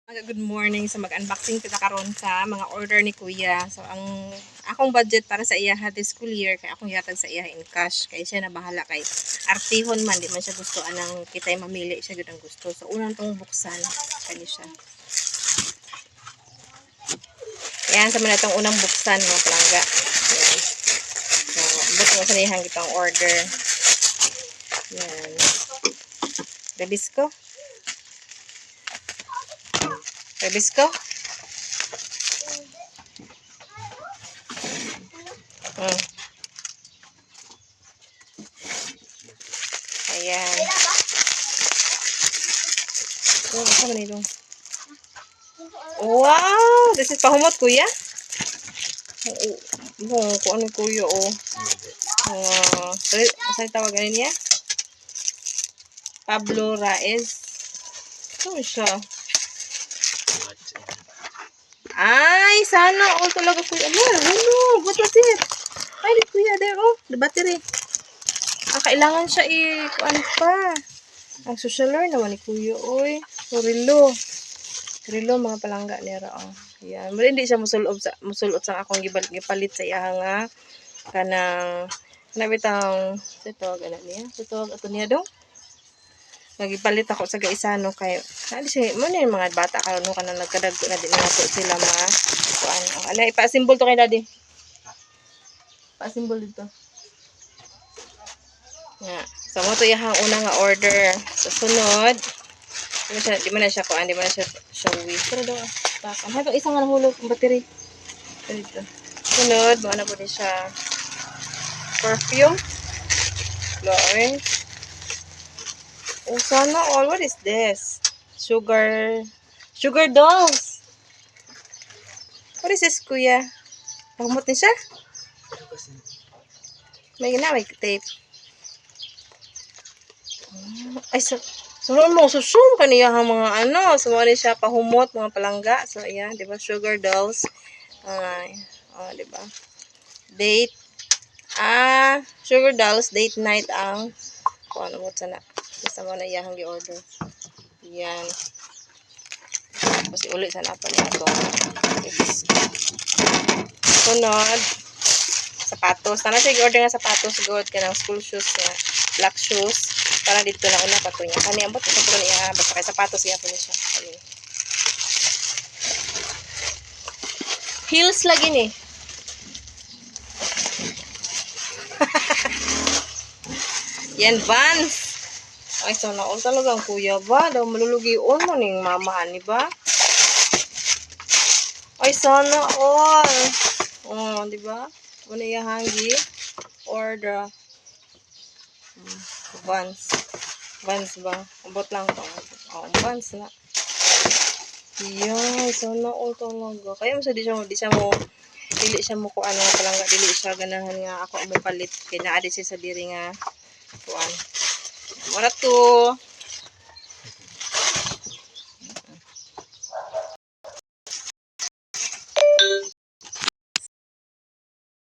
Good morning. So mag-unboxing kita karon sa mga order ni Kuya. So ang akong budget para sa iya this school year kay akong yatag sa iya in cash kay siya na bahala kay artihon man di man siya gusto anang kitay mamili siya gud ang gusto. So unang tong buksan kani siya. Yan sa man itong unang buksan mga palangga. Yan. So buksan sa nihang kitang order. Yan. Rebisco. Rebisco. Ayan. Oh, apa nih dong? Wow, this is pahumot kuya. Oh, kung ano kuya oh. Saya tawagan niya. Pablo Raez. Ano siya? Ay, sana all talaga kuya. Ano? What was it? Ay, kuya, there oh, the battery. Kailangan siya ano pa. Ang socialer naman ni kuya, oy. Rilo. Rilo mga palangga niya oh. Yan. Muli hindi siya musulot sa akong gipalit sa iya nga kanang nabitang ito ganun niya. Ito ato niya dong. Nagipalit ako sa gaisano kay ali siya mo na yung mga bata karon no kanang nagkadagko na din nato sila kuan. Ala ipa-symbol to kay daddy. Pa-symbol dito. Yeah. So mo to yang una nga order. So sunod di man na siya kuan, di man na siya showy. Pero daw takam. Hay isang nga nahulog ang battery. Dito. Sunod, mo na po din siya perfume. Flowering. Oh, sana all. What is this? Sugar dolls. What is this, kuya? Pagmut ni siya? May tape. Ay, so mo susum kaniya ang mga ano, sumali siya pahumot mga palangga. So ayan, 'di ba? Sugar dolls. Di ba? Date sugar dolls date night ang kung ano mo sana. Basta mo na iyang gi-order. Yan. Kasi ulit sana pa niya ito. Sunod, sapatos. Sana siya gi-order nga sapatos. Good ka ng school shoes niya. Black shoes. Para dito na una pa ito niya. Kani ambot. Ito po niya. Basta kay sapatos niya po niya siya. Ayun. Heels lagi ni. Yan, Vans. Ay, sana all talagang kuya ba? Daw malulugion mo ning mamahan ni ba? Ay, sana all. Oh, di ba? Muna hangi order. Vans. Vans ba? Abot lang ko. Oh, Vans na. Yan, sana all talaga. Kaya mo sa di siya mo dili siya mo ko ano palangga dili siya ganahan nga ako mo palit kay naa di siya sa diri nga kuan. Mura to.